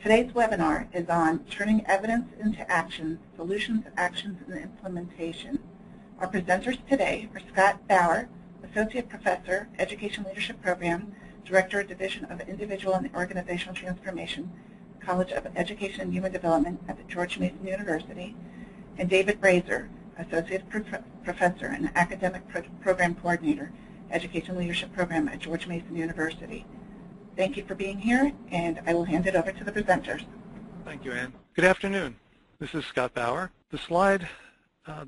Today's webinar is on turning evidence into actions, solutions, actions, and implementation. Our presenters today are Scott Bauer, Associate Professor, Education Leadership Program, Director, Division of Individual and Organizational Transformation, College of Education and Human Development at the George Mason University, and David Brazier, Associate Professor and Academic Program Coordinator, Education Leadership Program at George Mason University. Thank you for being here, and I will hand it over to the presenters. Thank you, Ann. Good afternoon. This is Scott Bauer. The slide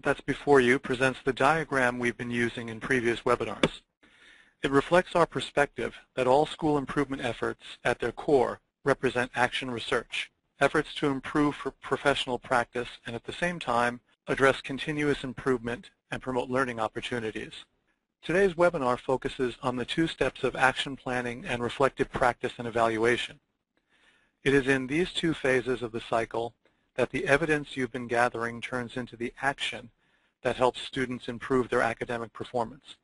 that's before you presents the diagram we've been using in previous webinars. It reflects our perspective that all school improvement efforts at their core represent action research, efforts to improve professional practice and at the same time address continuous improvement and promote learning opportunities. Today's webinar focuses on the two steps of action planning and reflective practice and evaluation. It is in these two phases of the cycle that the evidence you've been gathering turns into the action that helps students improve their academic performance.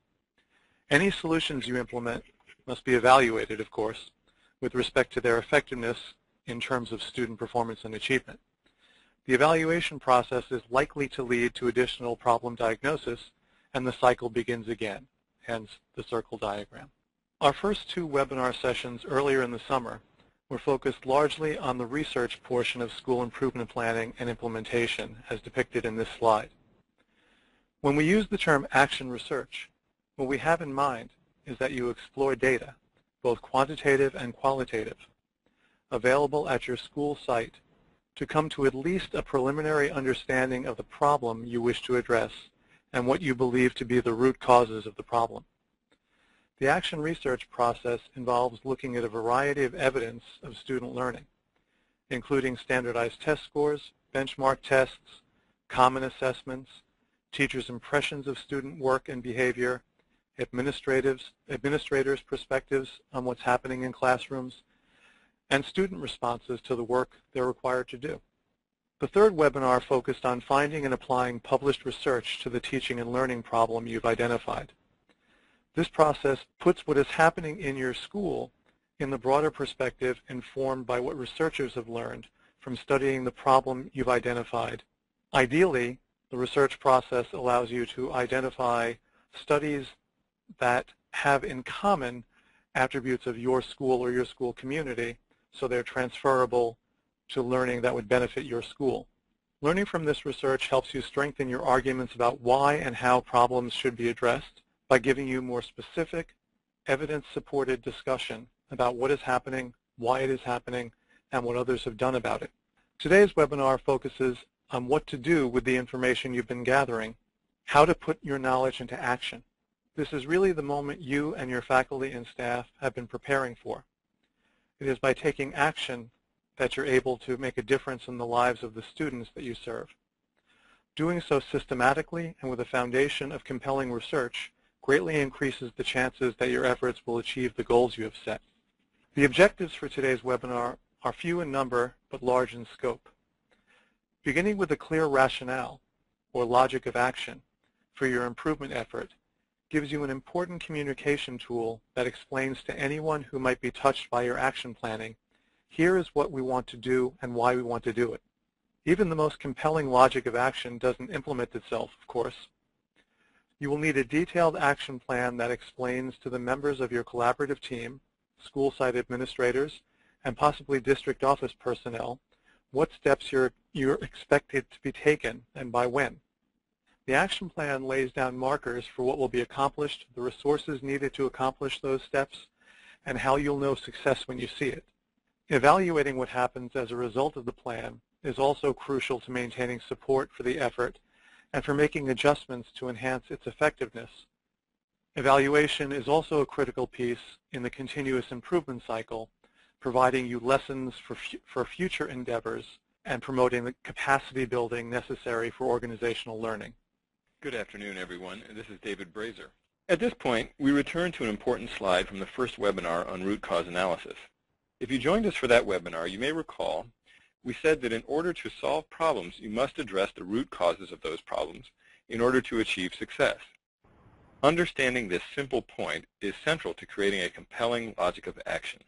Any solutions you implement must be evaluated, of course, with respect to their effectiveness in terms of student performance and achievement. The evaluation process is likely to lead to additional problem diagnosis, and the cycle begins again, hence the circle diagram. Our first two webinar sessions earlier in the summer were focused largely on the research portion of school improvement planning and implementation, as depicted in this slide. When we use the term action research, what we have in mind is that you explore data, both quantitative and qualitative, available at your school site to come to at least a preliminary understanding of the problem you wish to address and what you believe to be the root causes of the problem. The action research process involves looking at a variety of evidence of student learning, including standardized test scores, benchmark tests, common assessments, teachers' impressions of student work and behavior, administrators' perspectives on what's happening in classrooms, and student responses to the work they're required to do. The third webinar focused on finding and applying published research to the teaching and learning problem you've identified. This process puts what is happening in your school in the broader perspective informed by what researchers have learned from studying the problem you've identified. Ideally, the research process allows you to identify studies that have in common attributes of your school or your school community, so they're transferable to learning that would benefit your school. Learning from this research helps you strengthen your arguments about why and how problems should be addressed by giving you more specific, evidence-supported discussion about what is happening, why it is happening, and what others have done about it. Today's webinar focuses on what to do with the information you've been gathering, how to put your knowledge into action. This is really the moment you and your faculty and staff have been preparing for. It is by taking action that you're able to make a difference in the lives of the students that you serve. Doing so systematically and with a foundation of compelling research greatly increases the chances that your efforts will achieve the goals you have set. The objectives for today's webinar are few in number but large in scope. Beginning with a clear rationale or logic of action for your improvement effort gives you an important communication tool that explains to anyone who might be touched by your action planning, here is what we want to do and why we want to do it. Even the most compelling logic of action doesn't implement itself, of course. You will need a detailed action plan that explains to the members of your collaborative team, school site administrators, and possibly district office personnel what steps you're expected to be taken and by when. The action plan lays down markers for what will be accomplished, the resources needed to accomplish those steps, and how you'll know success when you see it. Evaluating what happens as a result of the plan is also crucial to maintaining support for the effort and for making adjustments to enhance its effectiveness. Evaluation is also a critical piece in the continuous improvement cycle, providing you lessons for future endeavors and promoting the capacity building necessary for organizational learning. Good afternoon, everyone. This is David Brazier. At this point, we return to an important slide from the first webinar on root cause analysis. If you joined us for that webinar, you may recall we said that in order to solve problems, you must address the root causes of those problems in order to achieve success. Understanding this simple point is central to creating a compelling logic of action.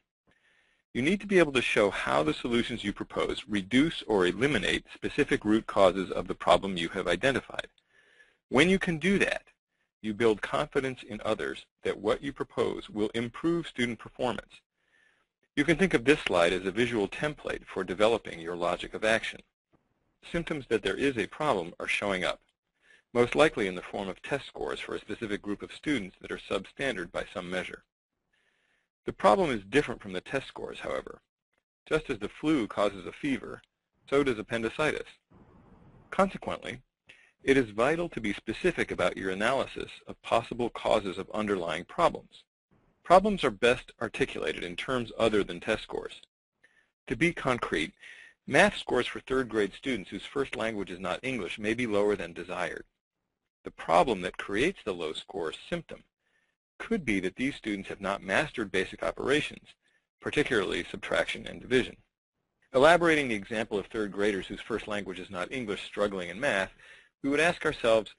You need to be able to show how the solutions you propose reduce or eliminate specific root causes of the problem you have identified. When you can do that, you build confidence in others that what you propose will improve student performance. You can think of this slide as a visual template for developing your logic of action. Symptoms that there is a problem are showing up, most likely in the form of test scores for a specific group of students that are substandard by some measure. The problem is different from the test scores, however. Just as the flu causes a fever, so does appendicitis. Consequently, it is vital to be specific about your analysis of possible causes of underlying problems. Problems are best articulated in terms other than test scores. To be concrete, math scores for third-grade students whose first language is not English may be lower than desired. The problem that creates the low score symptom could be that these students have not mastered basic operations, particularly subtraction and division. Elaborating the example of third graders whose first language is not English struggling in math, we would ask ourselves,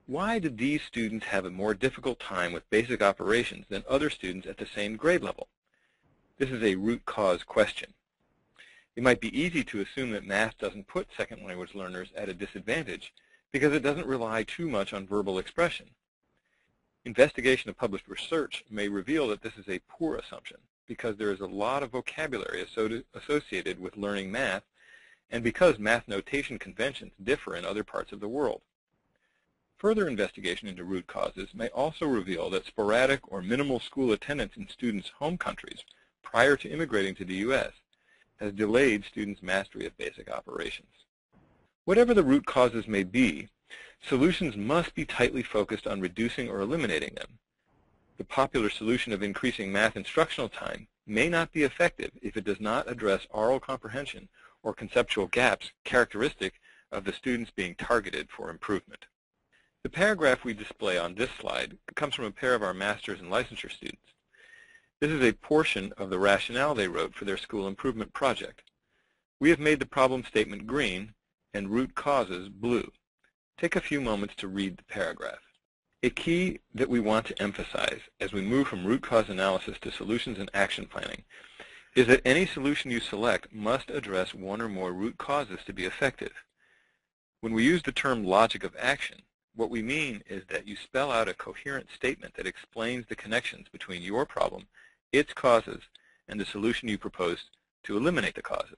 why do these students have a more difficult time with basic operations than other students at the same grade level? This is a root cause question. It might be easy to assume that math doesn't put second language learners at a disadvantage because it doesn't rely too much on verbal expression. Investigation of published research may reveal that this is a poor assumption because there is a lot of vocabulary associated with learning math and because math notation conventions differ in other parts of the world. Further investigation into root causes may also reveal that sporadic or minimal school attendance in students' home countries prior to immigrating to the U.S. has delayed students' mastery of basic operations. Whatever the root causes may be, solutions must be tightly focused on reducing or eliminating them. The popular solution of increasing math instructional time may not be effective if it does not address oral comprehension or conceptual gaps characteristic of the students being targeted for improvement. The paragraph we display on this slide comes from a pair of our master's and licensure students. This is a portion of the rationale they wrote for their school improvement project. We have made the problem statement green and root causes blue. Take a few moments to read the paragraph. A key that we want to emphasize as we move from root cause analysis to solutions and action planning is that any solution you select must address one or more root causes to be effective. When we use the term logic of action, what we mean is that you spell out a coherent statement that explains the connections between your problem, its causes, and the solution you propose to eliminate the causes.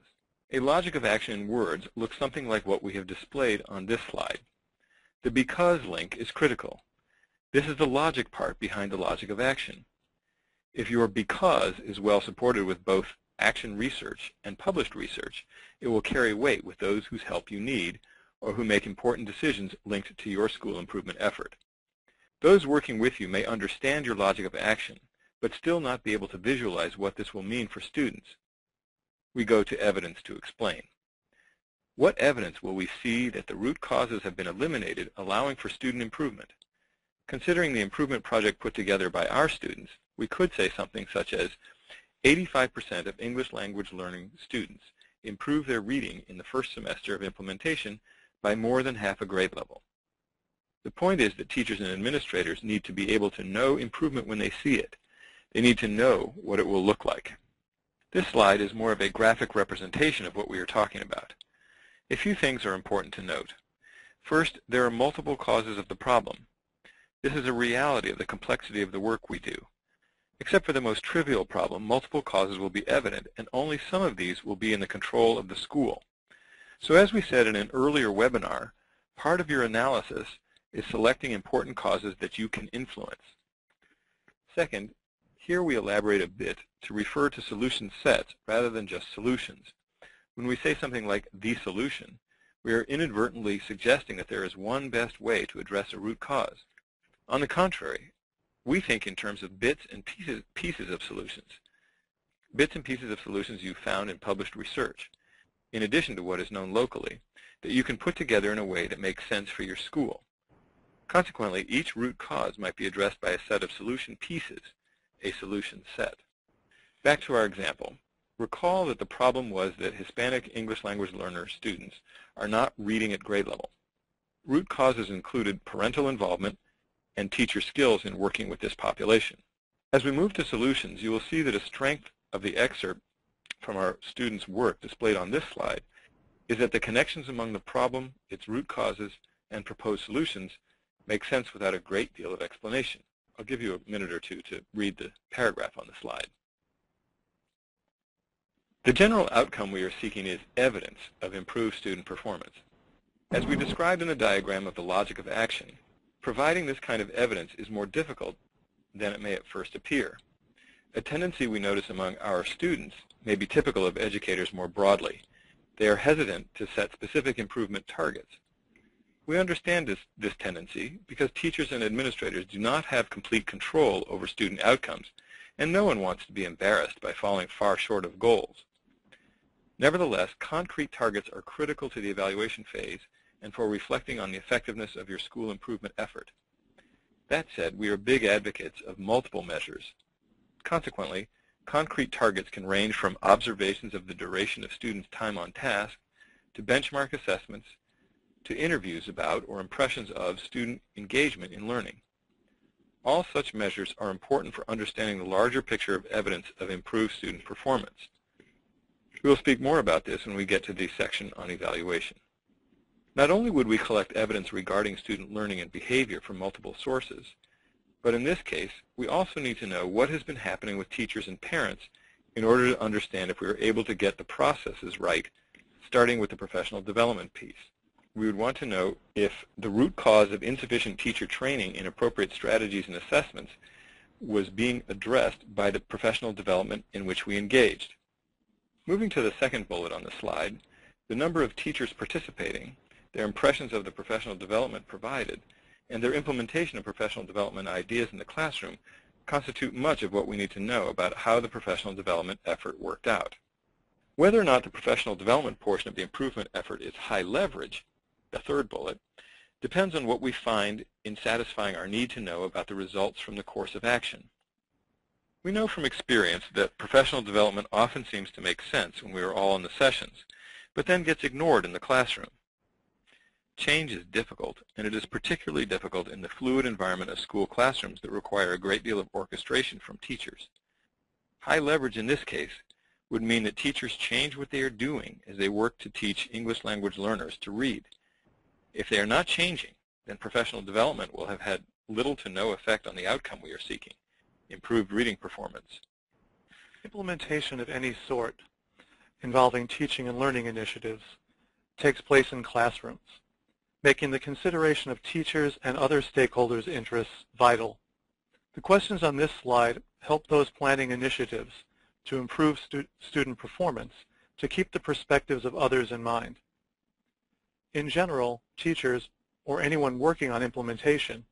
A logic of action in words looks something like what we have displayed on this slide. The because link is critical. This is the logic part behind the logic of action. If your because is well supported with both action research and published research, it will carry weight with those whose help you need or who make important decisions linked to your school improvement effort. Those working with you may understand your logic of action, but still not be able to visualize what this will mean for students. We go to evidence to explain. What evidence will we see that the root causes have been eliminated, allowing for student improvement? Considering the improvement project put together by our students, we could say something such as 85% of English language learning students improve their reading in the first semester of implementation by more than half a grade level. The point is that teachers and administrators need to be able to know improvement when they see it. They need to know what it will look like. This slide is more of a graphic representation of what we are talking about. A few things are important to note. First, there are multiple causes of the problem. This is a reality of the complexity of the work we do. Except for the most trivial problem, multiple causes will be evident, and only some of these will be in the control of the school. So as we said in an earlier webinar, part of your analysis is selecting important causes that you can influence. Second, here we elaborate a bit to refer to solution sets rather than just solutions. When we say something like the solution, we are inadvertently suggesting that there is one best way to address a root cause. On the contrary, we think in terms of bits and pieces of solutions. Bits and pieces of solutions you found in published research, in addition to what is known locally, that you can put together in a way that makes sense for your school. Consequently, each root cause might be addressed by a set of solution pieces, a solution set. Back to our example. Recall that the problem was that Hispanic English language learner students are not reading at grade level. Root causes included parental involvement and teacher skills in working with this population. As we move to solutions, you will see that a strength of the excerpt from our students' work displayed on this slide is that the connections among the problem, its root causes, and proposed solutions make sense without a great deal of explanation. I'll give you a minute or two to read the paragraph on the slide. The general outcome we are seeking is evidence of improved student performance. As we described in the diagram of the logic of action, providing this kind of evidence is more difficult than it may at first appear. A tendency we notice among our students may be typical of educators more broadly. They are hesitant to set specific improvement targets. We understand this tendency because teachers and administrators do not have complete control over student outcomes, and no one wants to be embarrassed by falling far short of goals. Nevertheless, concrete targets are critical to the evaluation phase and for reflecting on the effectiveness of your school improvement effort. That said, we are big advocates of multiple measures. Consequently, concrete targets can range from observations of the duration of students' time on task to benchmark assessments to interviews about or impressions of student engagement in learning. All such measures are important for understanding the larger picture of evidence of improved student performance. We will speak more about this when we get to the section on evaluation. Not only would we collect evidence regarding student learning and behavior from multiple sources, but in this case, we also need to know what has been happening with teachers and parents in order to understand if we are able to get the processes right, starting with the professional development piece. We would want to know if the root cause of insufficient teacher training in appropriate strategies and assessments was being addressed by the professional development in which we engaged. Moving to the second bullet on the slide, the number of teachers participating, their impressions of the professional development provided, and their implementation of professional development ideas in the classroom constitute much of what we need to know about how the professional development effort worked out. Whether or not the professional development portion of the improvement effort is high leverage, the third bullet, depends on what we find in satisfying our need to know about the results from the course of action. We know from experience that professional development often seems to make sense when we are all in the sessions, but then gets ignored in the classroom. Change is difficult, and it is particularly difficult in the fluid environment of school classrooms that require a great deal of orchestration from teachers. High leverage in this case would mean that teachers change what they are doing as they work to teach English language learners to read. If they are not changing, then professional development will have had little to no effect on the outcome we are seeking, improved reading performance. Implementation of any sort involving teaching and learning initiatives takes place in classrooms, making the consideration of teachers and other stakeholders' interests vital. The questions on this slide help those planning initiatives to improve student performance to keep the perspectives of others in mind. In general, teachers, or anyone working on implementation,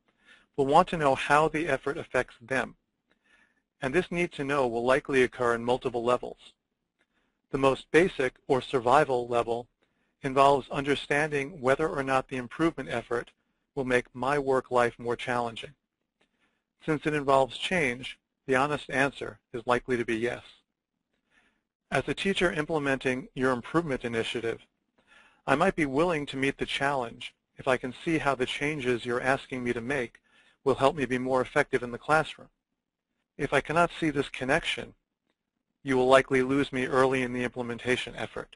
will want to know how the effort affects them, and this need to know will likely occur in multiple levels. The most basic, or survival level, involves understanding whether or not the improvement effort will make my work life more challenging. Since it involves change, the honest answer is likely to be yes. As a teacher implementing your improvement initiative, I might be willing to meet the challenge if I can see how the changes you're asking me to make will help me be more effective in the classroom. If I cannot see this connection, you will likely lose me early in the implementation effort.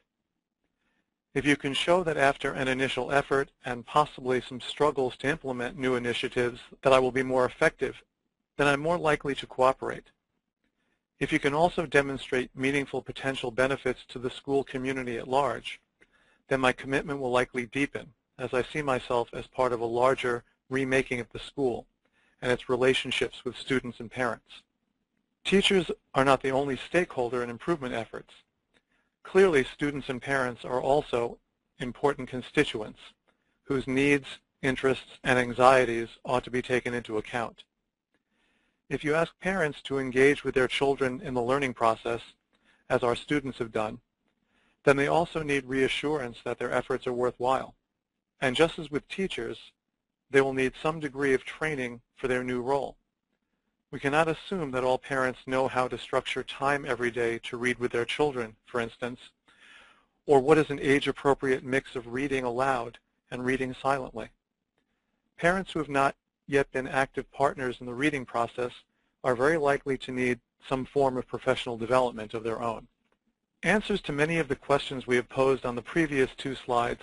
If you can show that after an initial effort and possibly some struggles to implement new initiatives that I will be more effective, then I'm more likely to cooperate. If you can also demonstrate meaningful potential benefits to the school community at large, then my commitment will likely deepen as I see myself as part of a larger remaking of the school and its relationships with students and parents. Teachers are not the only stakeholder in improvement efforts. Clearly, students and parents are also important constituents whose needs, interests, and anxieties ought to be taken into account. If you ask parents to engage with their children in the learning process, as our students have done, then they also need reassurance that their efforts are worthwhile. And just as with teachers, they will need some degree of training for their new role. We cannot assume that all parents know how to structure time every day to read with their children, for instance, or what is an age-appropriate mix of reading aloud and reading silently. Parents who have not yet been active partners in the reading process are very likely to need some form of professional development of their own. Answers to many of the questions we have posed on the previous two slides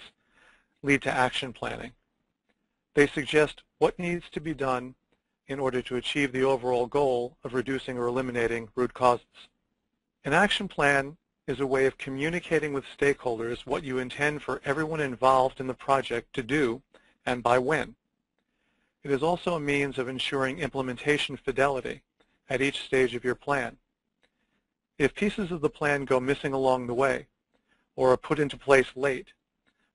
lead to action planning. They suggest what needs to be done in order to achieve the overall goal of reducing or eliminating root causes. An action plan is a way of communicating with stakeholders what you intend for everyone involved in the project to do and by when. It is also a means of ensuring implementation fidelity at each stage of your plan. If pieces of the plan go missing along the way or are put into place late,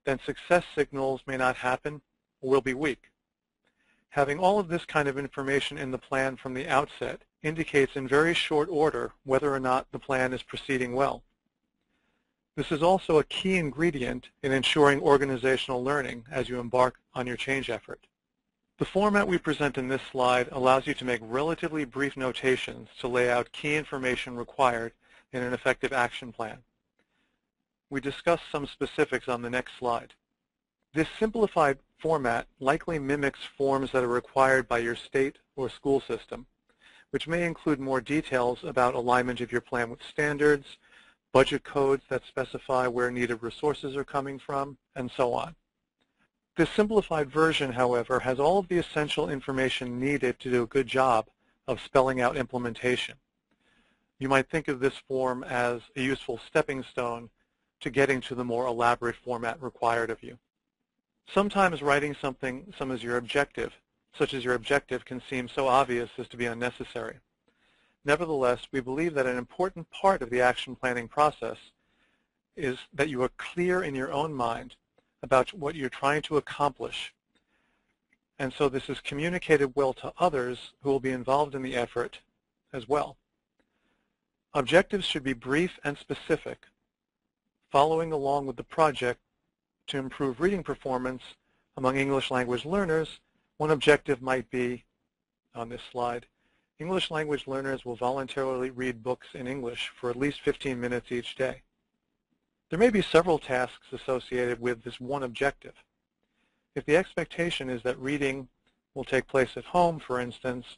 then success signals may not happen or will be weak. Having all of this kind of information in the plan from the outset indicates in very short order whether or not the plan is proceeding well. This is also a key ingredient in ensuring organizational learning as you embark on your change effort. The format we present in this slide allows you to make relatively brief notations to lay out key information required in an effective action plan. We discuss some specifics on the next slide. This simplified format likely mimics forms that are required by your state or school system, which may include more details about alignment of your plan with standards, budget codes that specify where needed resources are coming from, and so on. This simplified version, however, has all of the essential information needed to do a good job of spelling out implementation. You might think of this form as a useful stepping stone to getting to the more elaborate format required of you. Sometimes writing something such as your objective can seem so obvious as to be unnecessary. Nevertheless, we believe that an important part of the action planning process is that you are clear in your own mind about what you're trying to accomplish. And so this is communicated well to others who will be involved in the effort as well. Objectives should be brief and specific, following along with the project to improve reading performance among English language learners. One objective might be, on this slide, English language learners will voluntarily read books in English for at least 15 minutes each day. There may be several tasks associated with this one objective. If the expectation is that reading will take place at home, for instance,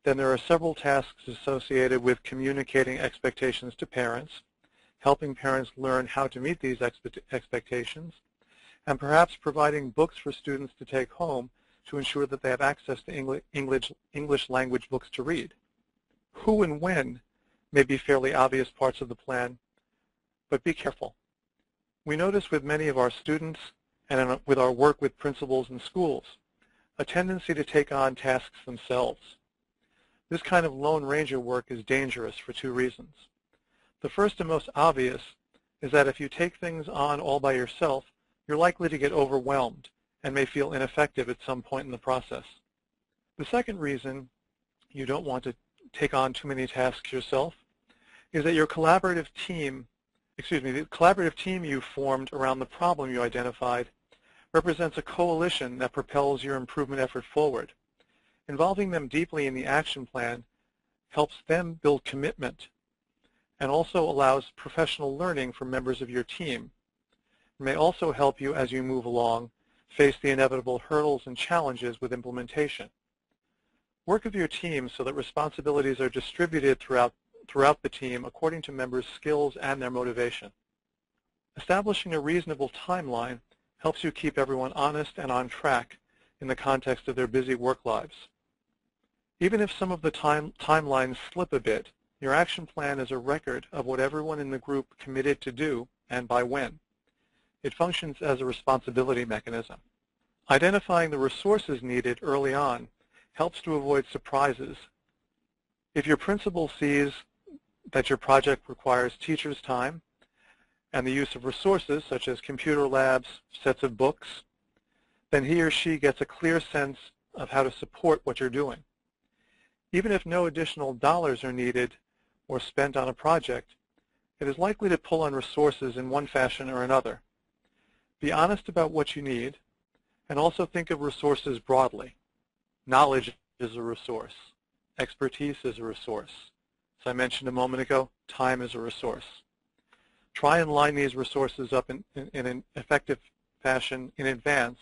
then there are several tasks associated with communicating expectations to parents, helping parents learn how to meet these expectations, and perhaps providing books for students to take home to ensure that they have access to English language books to read. Who and when may be fairly obvious parts of the plan, but be careful. We notice with many of our students and with our work with principals and schools a tendency to take on tasks themselves. This kind of Lone Ranger work is dangerous for two reasons. The first and most obvious is that if you take things on all by yourself, you're likely to get overwhelmed and may feel ineffective at some point in the process. The second reason you don't want to take on too many tasks yourself is that the collaborative team you formed around the problem you identified represents a coalition that propels your improvement effort forward. Involving them deeply in the action plan helps them build commitment and also allows professional learning from members of your team. It may also help you as you move along face the inevitable hurdles and challenges with implementation. Work with your team so that responsibilities are distributed throughout the team according to members' skills and their motivation. Establishing a reasonable timeline helps you keep everyone honest and on track in the context of their busy work lives. Even if some of the timelines slip a bit, your action plan is a record of what everyone in the group committed to do and by when. It functions as a responsibility mechanism. Identifying the resources needed early on helps to avoid surprises. If your principal sees that your project requires teachers' time and the use of resources such as computer labs, sets of books, then he or she gets a clear sense of how to support what you're doing. Even if no additional dollars are needed or spent on a project, it is likely to pull on resources in one fashion or another. Be honest about what you need, and also think of resources broadly. Knowledge is a resource. Expertise is a resource. As I mentioned a moment ago, time is a resource. Try and line these resources up in an effective fashion in advance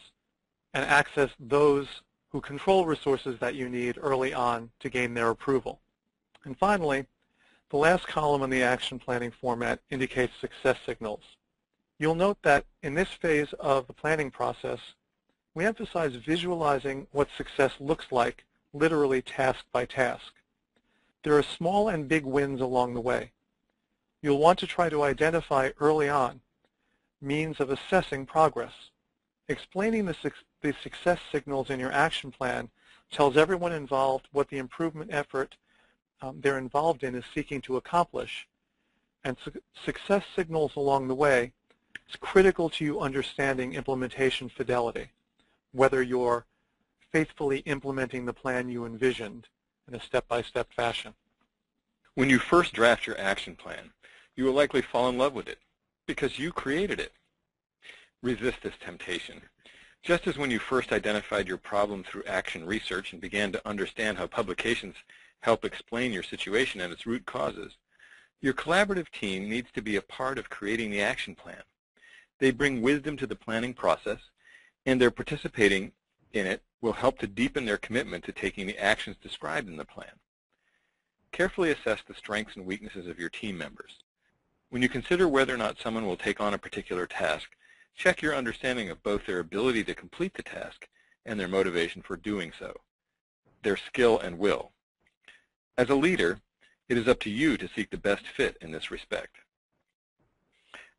and access those who control resources that you need early on to gain their approval. And finally, The last column in the action planning format indicates success signals. You'll note that in this phase of the planning process, we emphasize visualizing what success looks like, literally task by task. There are small and big wins along the way. You'll want to try to identify early on means of assessing progress. Explaining the success signals in your action plan tells everyone involved what the improvement effort they're involved in is seeking to accomplish. And success signals along the way is critical to you understanding implementation fidelity, whether you're faithfully implementing the plan you envisioned in a step-by-step fashion. When you first draft your action plan, you will likely fall in love with it because you created it. Resist this temptation. Just as when you first identified your problem through action research and began to understand how publications help explain your situation and its root causes, your collaborative team needs to be a part of creating the action plan. They bring wisdom to the planning process, and their participating in it will help to deepen their commitment to taking the actions described in the plan. Carefully assess the strengths and weaknesses of your team members. When you consider whether or not someone will take on a particular task, check your understanding of both their ability to complete the task and their motivation for doing so, their skill and will. As a leader, it is up to you to seek the best fit in this respect.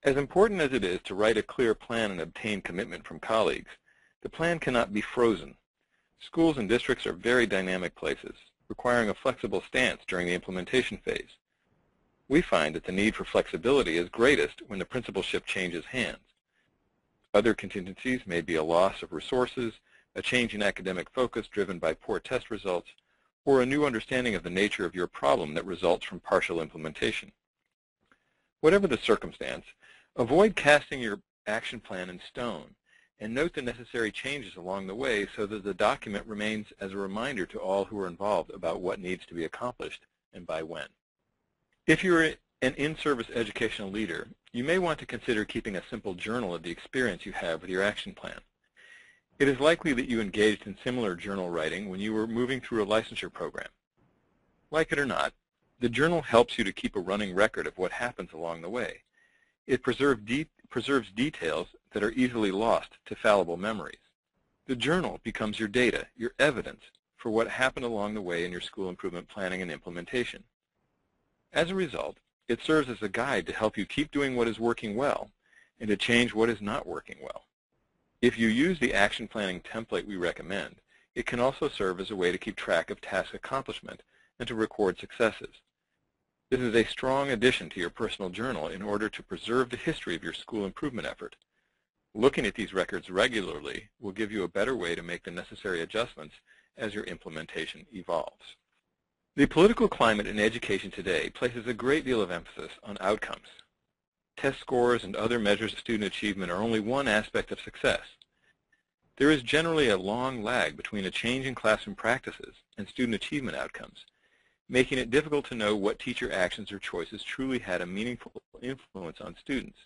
As important as it is to write a clear plan and obtain commitment from colleagues, the plan cannot be frozen. Schools and districts are very dynamic places, requiring a flexible stance during the implementation phase. We find that the need for flexibility is greatest when the principalship changes hands. Other contingencies may be a loss of resources, a change in academic focus driven by poor test results, or a new understanding of the nature of your problem that results from partial implementation. Whatever the circumstance, avoid casting your action plan in stone and note the necessary changes along the way so that the document remains as a reminder to all who are involved about what needs to be accomplished and by when. If you're an in-service educational leader, you may want to consider keeping a simple journal of the experience you have with your action plan. It is likely that you engaged in similar journal writing when you were moving through a licensure program. Like it or not, the journal helps you to keep a running record of what happens along the way. It preserves details that are easily lost to fallible memories. The journal becomes your data, your evidence for what happened along the way in your school improvement planning and implementation. As a result, it serves as a guide to help you keep doing what is working well and to change what is not working well. If you use the action planning template we recommend, it can also serve as a way to keep track of task accomplishment and to record successes. This is a strong addition to your personal journal in order to preserve the history of your school improvement effort. Looking at these records regularly will give you a better way to make the necessary adjustments as your implementation evolves. The political climate in education today places a great deal of emphasis on outcomes. Test scores and other measures of student achievement are only one aspect of success. There is generally a long lag between a change in classroom practices and student achievement outcomes, making it difficult to know what teacher actions or choices truly had a meaningful influence on students.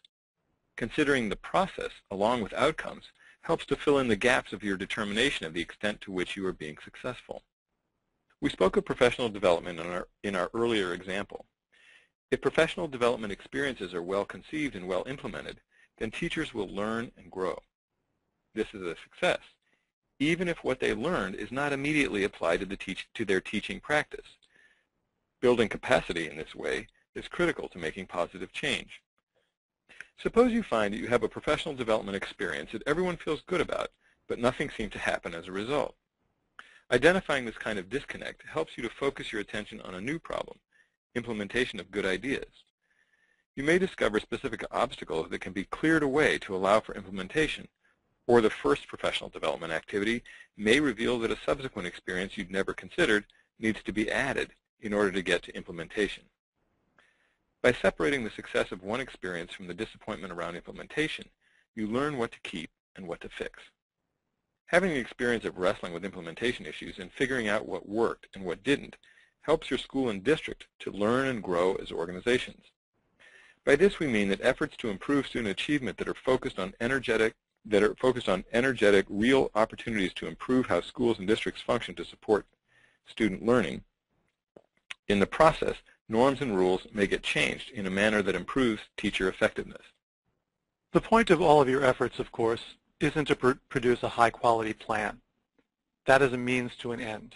Considering the process along with outcomes helps to fill in the gaps of your determination of the extent to which you are being successful. We spoke of professional development in our earlier example. If professional development experiences are well conceived and well implemented, then teachers will learn and grow. This is a success, even if what they learned is not immediately applied to their teaching practice. Building capacity in this way is critical to making positive change. Suppose you find that you have a professional development experience that everyone feels good about, but nothing seemed to happen as a result. Identifying this kind of disconnect helps you to focus your attention on a new problem, implementation of good ideas. You may discover specific obstacles that can be cleared away to allow for implementation, or the first professional development activity may reveal that a subsequent experience you'd never considered needs to be added in order to get to implementation. By separating the success of one experience from the disappointment around implementation, you learn what to keep and what to fix. Having the experience of wrestling with implementation issues and figuring out what worked and what didn't helps your school and district to learn and grow as organizations. By this we mean that efforts to improve student achievement that are focused on energetic, real opportunities to improve how schools and districts function to support student learning, in the process norms and rules may get changed in a manner that improves teacher effectiveness. The point of all of your efforts, of course, isn't to produce a high-quality plan. That is a means to an end.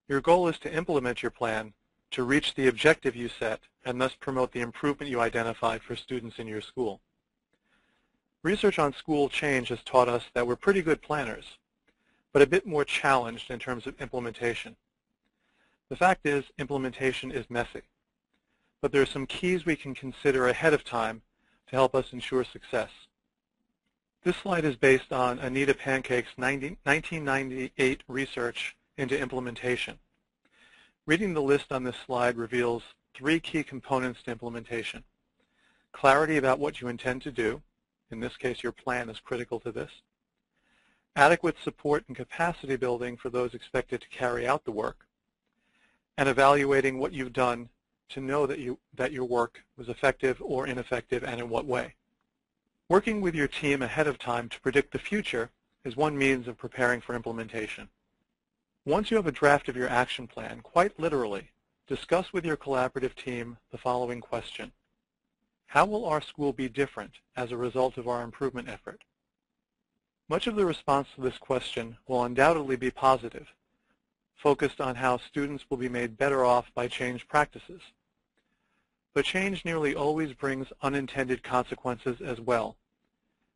Your goal is to implement your plan to reach the objective you set and thus promote the improvement you identified for students in your school. Research on school change has taught us that we're pretty good planners, but a bit more challenged in terms of implementation. The fact is, implementation is messy, but there are some keys we can consider ahead of time to help us ensure success. This slide is based on Anita Pancake's 1998 research into implementation. Reading the list on this slide reveals 3 key components to implementation. Clarity about what you intend to do. In this case, your plan is critical to this. Adequate support and capacity building for those expected to carry out the work. And evaluating what you've done to know that your work was effective or ineffective and in what way. Working with your team ahead of time to predict the future is one means of preparing for implementation. Once you have a draft of your action plan, quite literally, discuss with your collaborative team the following question. How will our school be different as a result of our improvement effort? Much of the response to this question will undoubtedly be positive, focused on how students will be made better off by changed practices. But change nearly always brings unintended consequences as well,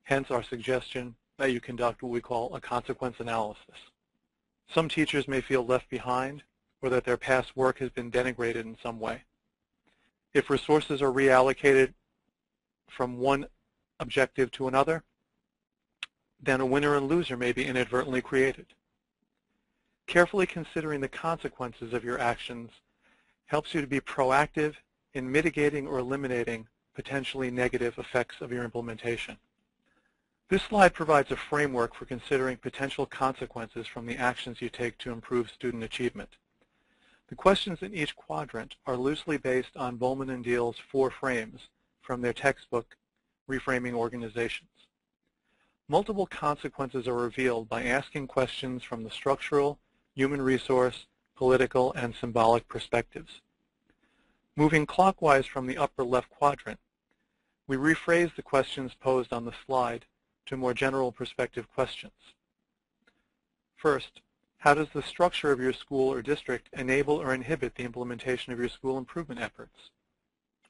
hence our suggestion that you conduct what we call a consequence analysis. Some teachers may feel left behind or that their past work has been denigrated in some way. If resources are reallocated from one objective to another, then a winner and loser may be inadvertently created. Carefully considering the consequences of your actions helps you to be proactive in mitigating or eliminating potentially negative effects of your implementation. This slide provides a framework for considering potential consequences from the actions you take to improve student achievement. The questions in each quadrant are loosely based on Bowman and Deal's 4 frames from their textbook, Reframing Organizations. Multiple consequences are revealed by asking questions from the structural, human resource, political, and symbolic perspectives. Moving clockwise from the upper left quadrant, we rephrase the questions posed on the slide to more general perspective questions. First, how does the structure of your school or district enable or inhibit the implementation of your school improvement efforts?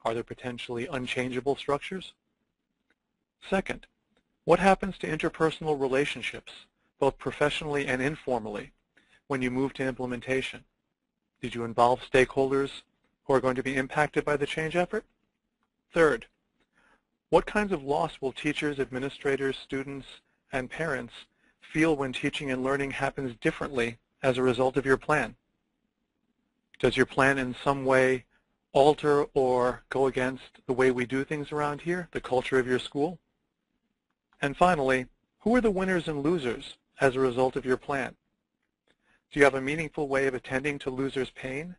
Are there potentially unchangeable structures? Second, what happens to interpersonal relationships, both professionally and informally, when you move to implementation? Did you involve stakeholders who are going to be impacted by the change effort? Third, what kinds of loss will teachers, administrators, students, and parents feel when teaching and learning happens differently as a result of your plan? Does your plan in some way alter or go against the way we do things around here, the culture of your school? And finally, who are the winners and losers as a result of your plan? Do you have a meaningful way of attending to losers' pain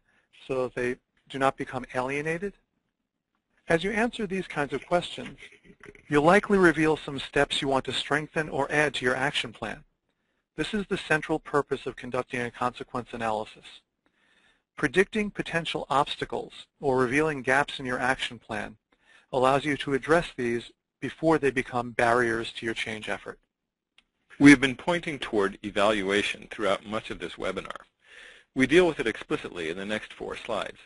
so that they do not become alienated? As you answer these kinds of questions, you'll likely reveal some steps you want to strengthen or add to your action plan. This is the central purpose of conducting a consequence analysis. Predicting potential obstacles or revealing gaps in your action plan allows you to address these before they become barriers to your change effort. We have been pointing toward evaluation throughout much of this webinar. We deal with it explicitly in the next 4 slides.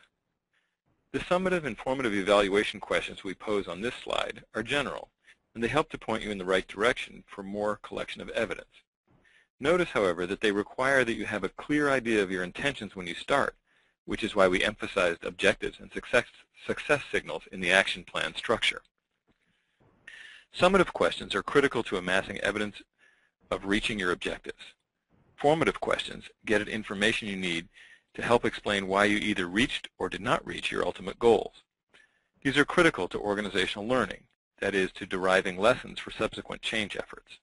The summative and formative evaluation questions we pose on this slide are general, and they help to point you in the right direction for more collection of evidence. Notice, however, that they require that you have a clear idea of your intentions when you start, which is why we emphasized objectives and success signals in the action plan structure. Summative questions are critical to amassing evidence of reaching your objectives. Formative questions get at information you need to help explain why you either reached or did not reach your ultimate goals. These are critical to organizational learning, that is, to deriving lessons for subsequent change efforts.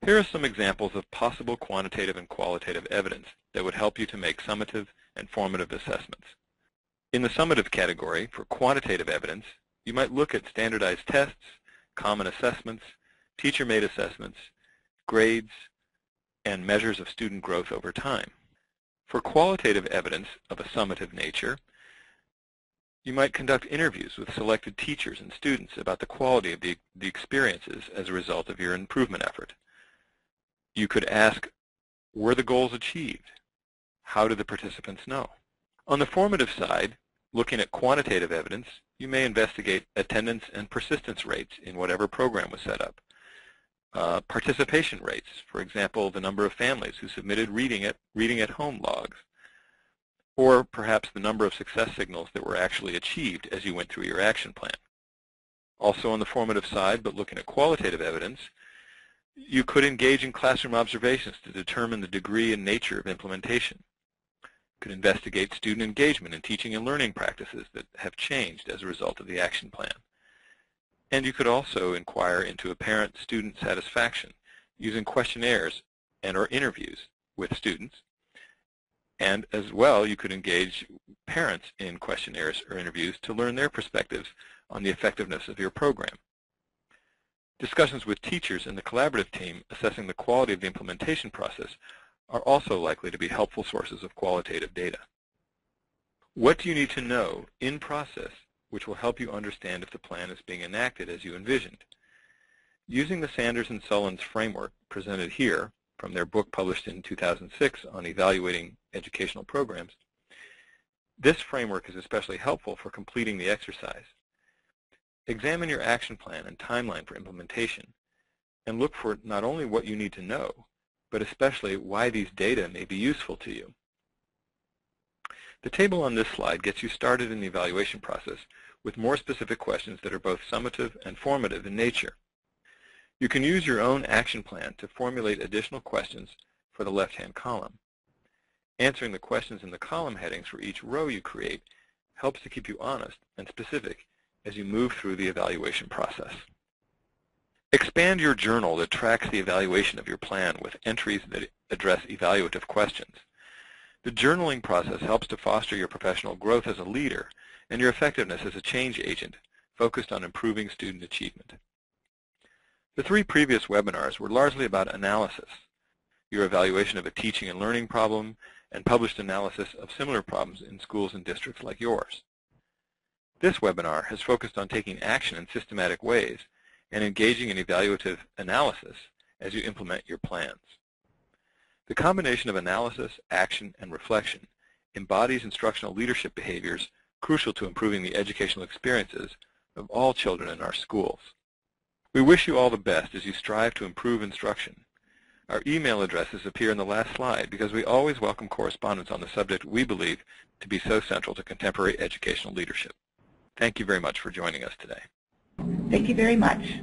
Here are some examples of possible quantitative and qualitative evidence that would help you to make summative and formative assessments. In the summative category, for quantitative evidence, you might look at standardized tests, common assessments, teacher-made assessments, grades, and measures of student growth over time. For qualitative evidence of a summative nature, You might conduct interviews with selected teachers and students about the quality of the experiences as a result of your improvement effort. You could ask, were the goals achieved? How did the participants know? On the formative side, looking at quantitative evidence, you may investigate attendance and persistence rates in whatever program was set up. Participation rates, for example, the number of families who submitted reading at home logs, or perhaps the number of success signals that were actually achieved as you went through your action plan. Also on the formative side, but looking at qualitative evidence, you could engage in classroom observations to determine the degree and nature of implementation. You could investigate student engagement in teaching and learning practices that have changed as a result of the action plan. And you could also inquire into parent-student satisfaction using questionnaires and/or interviews with students. And as well, you could engage parents in questionnaires or interviews to learn their perspectives on the effectiveness of your program. Discussions with teachers and the collaborative team assessing the quality of the implementation process are also likely to be helpful sources of qualitative data. What do you need to know in process which will help you understand if the plan is being enacted as you envisioned? Using the Sanders and Sullins framework presented here from their book published in 2006 on evaluating educational programs, this framework is especially helpful for completing the exercise. Examine your action plan and timeline for implementation, and look for not only what you need to know, but especially why these data may be useful to you. The table on this slide gets you started in the evaluation process with more specific questions that are both summative and formative in nature. You can use your own action plan to formulate additional questions for the left-hand column. Answering the questions in the column headings for each row you create helps to keep you honest and specific as you move through the evaluation process. Expand your journal that tracks the evaluation of your plan with entries that address evaluative questions. The journaling process helps to foster your professional growth as a leader and your effectiveness as a change agent focused on improving student achievement. The 3 previous webinars were largely about analysis, your evaluation of a teaching and learning problem, and published analysis of similar problems in schools and districts like yours. This webinar has focused on taking action in systematic ways and engaging in evaluative analysis as you implement your plans. The combination of analysis, action, and reflection embodies instructional leadership behaviors crucial to improving the educational experiences of all children in our schools. We wish you all the best as you strive to improve instruction. Our email addresses appear in the last slide because we always welcome correspondence on the subject we believe to be so central to contemporary educational leadership. Thank you very much for joining us today. Thank you very much.